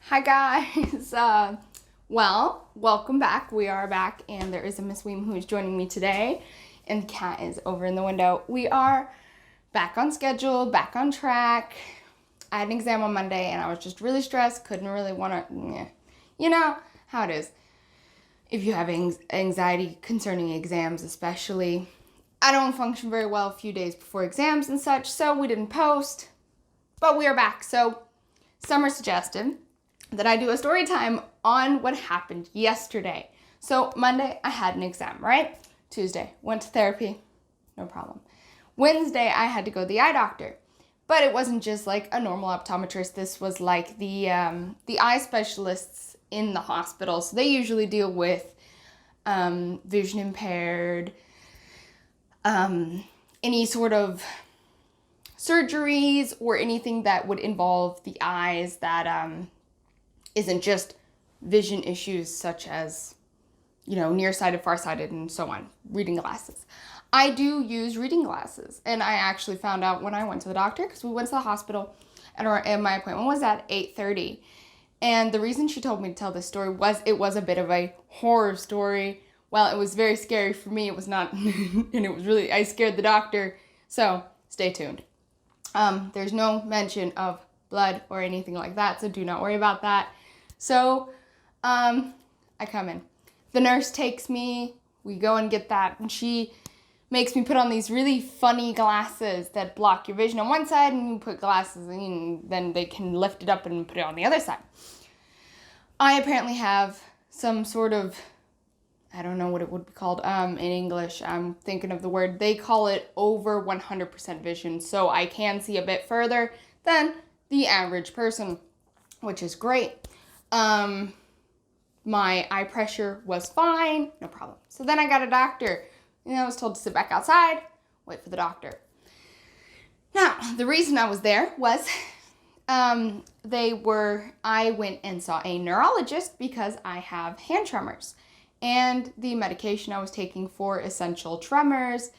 Hi guys. Welcome back. We are back, and there is a Miss Weem who is joining me today, and the cat is over in the window. We are back on schedule, back on track. I had an exam on Monday, and I was just really stressed. Couldn't really want to, you know how it is. If you have anxiety concerning exams, especially, I don't function very well a few days before exams and such. So we didn't post, but we are back. So Summer suggested that I do a story time on what happened yesterday. So Monday, I had an exam, right? Tuesday, went to therapy, no problem. Wednesday, I had to go to the eye doctor. But it wasn't just like a normal optometrist. This was like the eye specialists in the hospital. So they usually deal with vision impaired, any sort of surgeries or anything that would involve the eyes that isn't just vision issues such as, nearsighted, farsighted, and so on, reading glasses. I do use reading glasses, and I actually found out when I went to the doctor, because we went to the hospital, and my appointment was at 8:30. And the reason she told me to tell this story was it was a bit of a horror story. Well, it was very scary for me. It was not, and it was really, I scared the doctor. So stay tuned. There's no mention of blood or anything like that, so do not worry about that. So, I come in. The nurse takes me, we go and get that, and she makes me put on these really funny glasses that block your vision on one side, and you put glasses in, and then they can lift it up and put it on the other side. I apparently have some sort of, I don't know what it would be called in English. I'm thinking of the word. They call it over 100% vision, so I can see a bit further than the average person, which is great. My eye pressure was fine, no problem. So then I got a doctor, and I was told to sit back outside, wait for the doctor. Now, the reason I was there was I went and saw a neurologist because I have hand tremors. And the medication I was taking for essential tremors,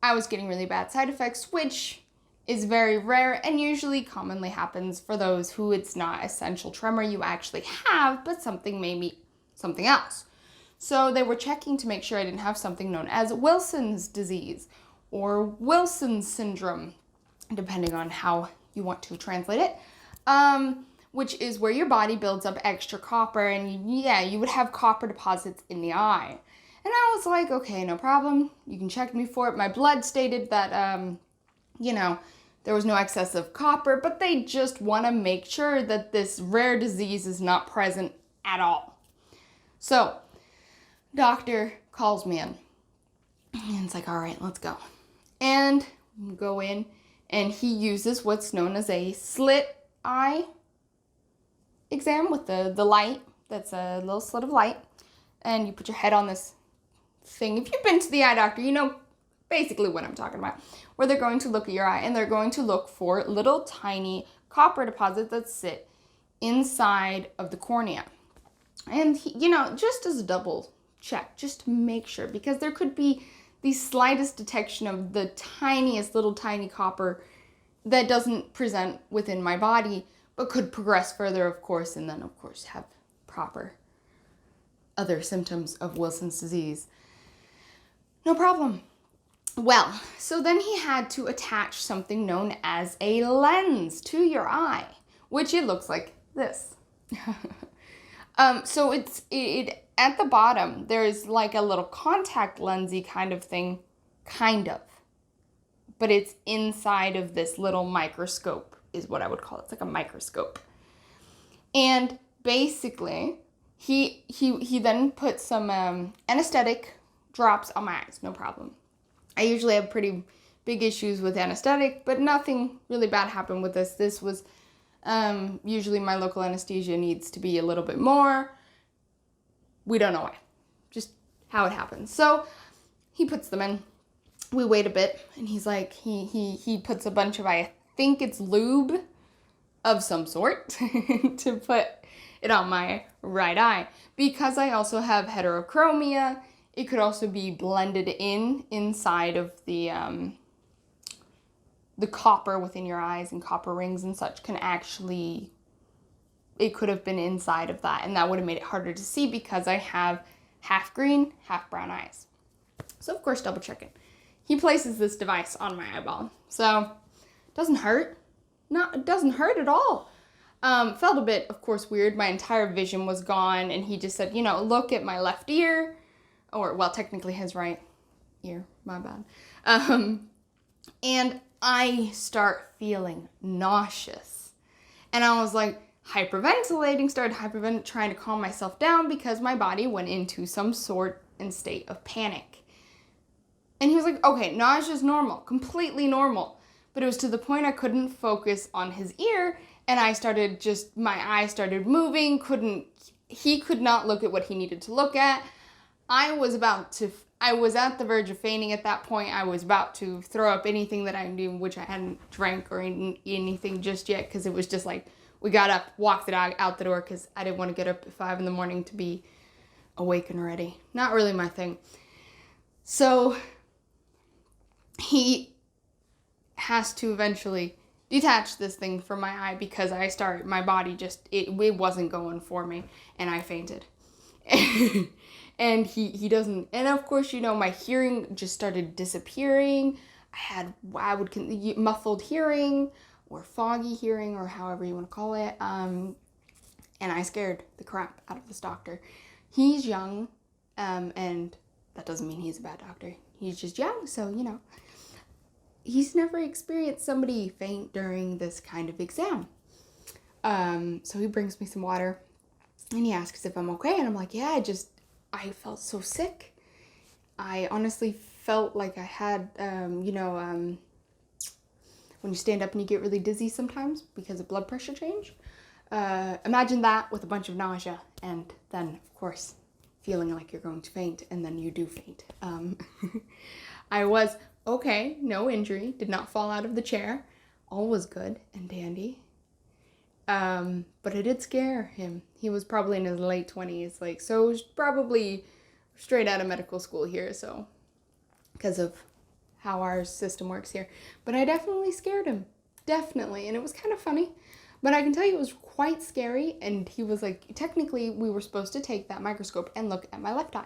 I was getting really bad side effects, which is very rare and usually commonly happens for those who it's not essential tremor you actually have, but maybe something else. So they were checking to make sure I didn't have something known as Wilson's disease or Wilson's syndrome, depending on how you want to translate it, which is where your body builds up extra copper, and you would have copper deposits in the eye. And I was like, okay, no problem. You can check me for it. My blood stated that, there was no excess of copper, but they just want to make sure that this rare disease is not present at all. So, doctor calls me in, and it's like, all right, let's go. And go in, and he uses what's known as a slit eye exam with the light. That's a little slit of light, and you put your head on this thing. If you've been to the eye doctor, you know basically what I'm talking about, where they're going to look at your eye, and they're going to look for little tiny copper deposits that sit inside of the cornea. And just as a double check, just to make sure, because there could be the slightest detection of the tiniest little tiny copper that doesn't present within my body, but could progress further, of course, and then, of course, have proper other symptoms of Wilson's disease. No problem. Well, so then he had to attach something known as a lens to your eye, which it looks like this. So it at the bottom, there's like a little contact lensy kind of thing, but it's inside of this little microscope is what I would call it. It's like a microscope. And basically, he then put some anesthetic drops on my eyes, no problem. I usually have pretty big issues with anesthetic, but nothing really bad happened with this. This was usually my local anesthesia needs to be a little bit more. We don't know why. Just how it happens. So he puts them in. We wait a bit, and he's like, he puts a bunch of, I think it's lube of some sort to put it on my right eye. Because I also have heterochromia, it could also be blended inside of the copper within your eyes, and copper rings and such can actually it could have been inside of that, and that would have made it harder to see because I have half green, half brown eyes. So of course, double checking. He places this device on my eyeball. So it doesn't hurt. No, it doesn't hurt at all. Felt a bit, of course, weird. My entire vision was gone, and he just said, look at my left ear, or, well, technically his right ear, my bad. And I start feeling nauseous. And I was like hyperventilating, trying to calm myself down because my body went into some sort and state of panic. And he was like, okay, nausea is normal, completely normal. But it was to the point I couldn't focus on his ear, and my eyes started moving, he could not look at what he needed to look at. I was at the verge of fainting at that point. I was about to throw up anything that I knew, which I hadn't drank or eaten anything just yet, because it was just like, we got up, walked the dog out the door, because I didn't want to get up at 5 a.m. to be awake and ready. Not really my thing. So he has to eventually detach this thing from my eye because my body just, it wasn't going for me, and I fainted. And he doesn't, and of course, my hearing just started disappearing. I would muffled hearing or foggy hearing or however you want to call it. And I scared the crap out of this doctor. He's young, and that doesn't mean he's a bad doctor. He's just young, so, he's never experienced somebody faint during this kind of exam. So he brings me some water, and he asks if I'm okay, and I'm like, yeah, I felt so sick. I honestly felt like I had, when you stand up and you get really dizzy sometimes because of blood pressure change. Imagine that with a bunch of nausea, and then, of course, feeling like you're going to faint, and then you do faint. I was okay, no injury, did not fall out of the chair. All was good and dandy. But it did scare him. He was probably in his late 20s, so it was probably straight out of medical school here, so, because of how our system works here. But I definitely scared him. Definitely. And it was kind of funny. But I can tell you it was quite scary, and he was like, technically, we were supposed to take that microscope and look at my left eye.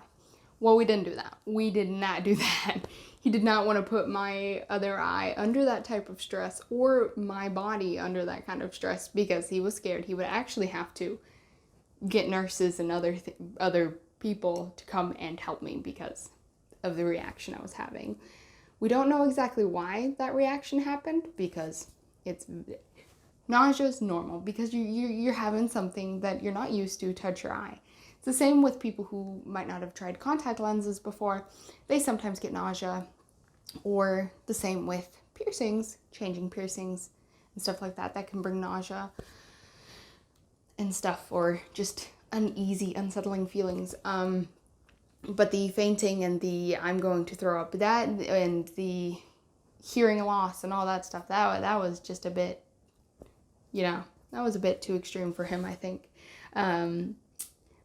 Well, we didn't do that. We did not do that. He did not want to put my other eye under that type of stress or my body under that kind of stress because he was scared. He would actually have to get nurses and other people to come and help me because of the reaction I was having. We don't know exactly why that reaction happened because nausea is normal because you're having something that you're not used to touch your eye. It's the same with people who might not have tried contact lenses before. They sometimes get nausea, or the same with piercings, changing piercings and stuff like that. That can bring nausea and stuff, or just uneasy, unsettling feelings. But the fainting and the I'm going to throw up, that and the hearing loss and all that stuff, that was just a bit, that was a bit too extreme for him, I think.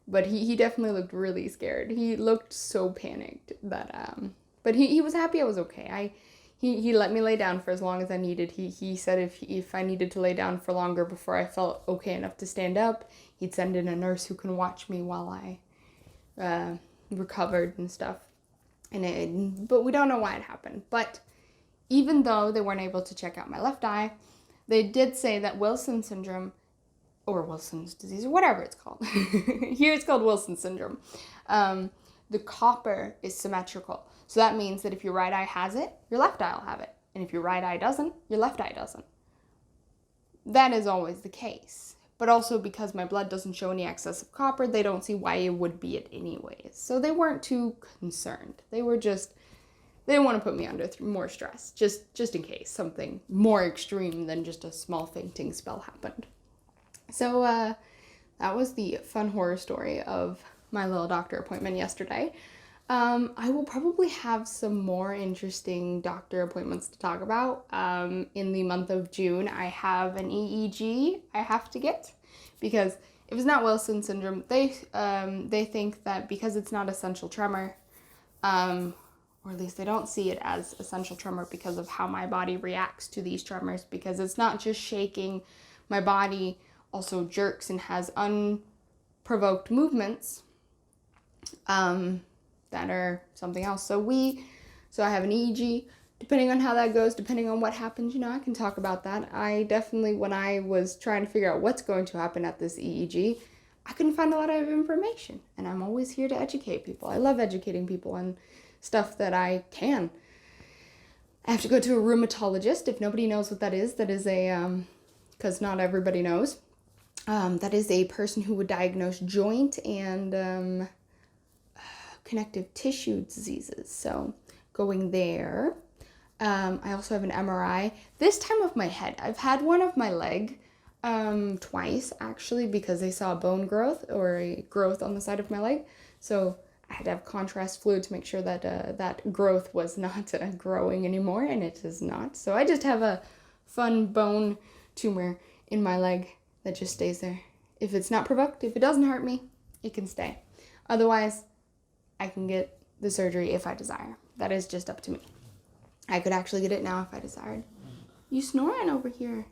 But he definitely looked really scared. He looked so panicked that, but he was happy I was okay. He let me lay down for as long as I needed. He said if I needed to lay down for longer before I felt okay enough to stand up, he'd send in a nurse who can watch me while I recovered and stuff. But we don't know why it happened. But even though they weren't able to check out my left eye, they did say that Wilson syndrome, or Wilson's disease, or whatever it's called. Here it's called Wilson syndrome. The copper is symmetrical. So that means that if your right eye has it, your left eye will have it. And if your right eye doesn't, your left eye doesn't. That is always the case. But also because my blood doesn't show any excess of copper, they don't see why it would be it anyways. So they weren't too concerned. They didn't want to put me under more stress, just in case something more extreme than just a small fainting spell happened. So that was the fun horror story of my little doctor appointment yesterday. I will probably have some more interesting doctor appointments to talk about. In the month of June, I have an EEG I have to get because if it's not Wilson syndrome, they think that because it's not essential tremor, or at least they don't see it as essential tremor because of how my body reacts to these tremors, because it's not just shaking my body also jerks and has unprovoked movements that are something else. So I have an EEG. Depending on how that goes, depending on what happens, I can talk about that. I definitely, when I was trying to figure out what's going to happen at this EEG, I couldn't find a lot of information. And I'm always here to educate people. I love educating people on stuff that I can. I have to go to a rheumatologist. If nobody knows what that is a, because not everybody knows, that is a person who would diagnose joint and connective tissue diseases. So going there. I also have an MRI, this time of my head. I've had one of my leg twice, actually, because they saw a bone growth or a growth on the side of my leg. So I had to have contrast fluid to make sure that that growth was not growing anymore, and it is not. So I just have a fun bone tumor in my leg that just stays there. If it's not provoked, if it doesn't hurt me, it can stay. Otherwise, I can get the surgery if I desire. That is just up to me. I could actually get it now if I desired. You snoring over here.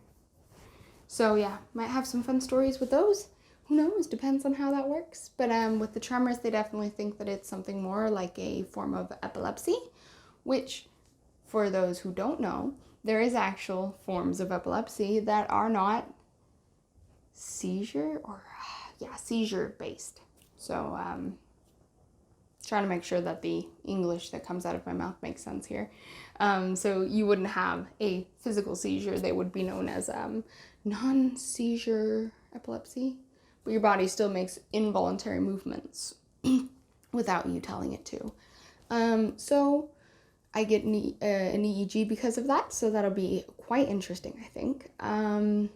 So yeah, might have some fun stories with those. Who knows? Depends on how that works. But with the tremors, they definitely think that it's something more like a form of epilepsy, which, for those who don't know, there is actual forms of epilepsy that are not seizure based. So trying to make sure that the English that comes out of my mouth makes sense here. So you wouldn't have a physical seizure. They would be known as non-seizure epilepsy. But your body still makes involuntary movements without you telling it to. So I get an EEG because of that. So that'll be quite interesting, I think. I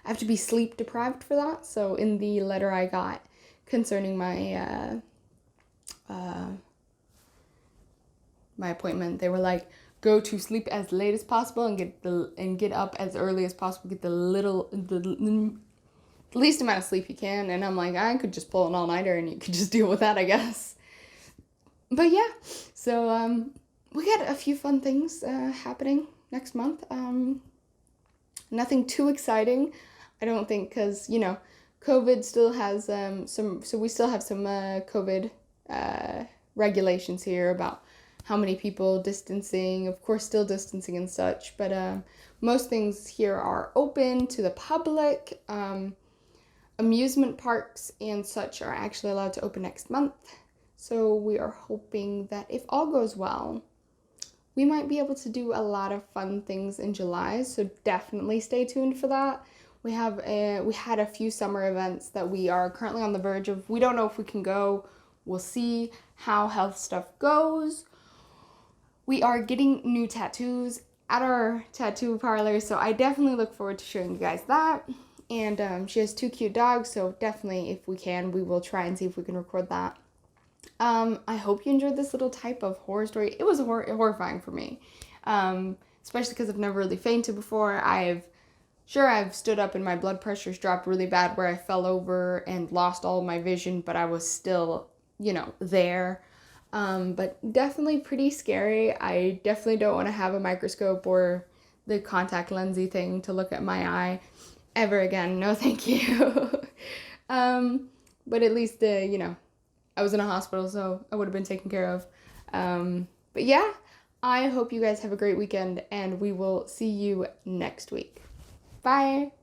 have to be sleep deprived for that. So in the letter I got concerning my my appointment, they were like, go to sleep as late as possible and get up as early as possible, get the least amount of sleep you can. And I'm like, I could just pull an all-nighter and you could just deal with that, I guess. But yeah, so we got a few fun things happening next month. Nothing too exciting, I don't think, because COVID still has we still have some COVID regulations here about how many people distancing, of course still distancing and such, but most things here are open to the public. Amusement parks and such are actually allowed to open next month, so we are hoping that if all goes well, we might be able to do a lot of fun things in July, so definitely stay tuned for that. We had a few summer events that we are currently on the verge of. We don't know if we can go. We'll see how health stuff goes. We are getting new tattoos at our tattoo parlor, so I definitely look forward to showing you guys that. And she has 2 cute dogs, so definitely, if we can, we will try and see if we can record that. I hope you enjoyed this little type of horror story. It was horrifying for me, especially because I've never really fainted before. I've stood up and my blood pressure's dropped really bad where I fell over and lost all of my vision, but I was still, there. But definitely pretty scary. I definitely don't want to have a microscope or the contact lensy thing to look at my eye ever again. No, thank you. But at least, I was in a hospital, so I would have been taken care of. But yeah, I hope you guys have a great weekend, and we will see you next week. Bye.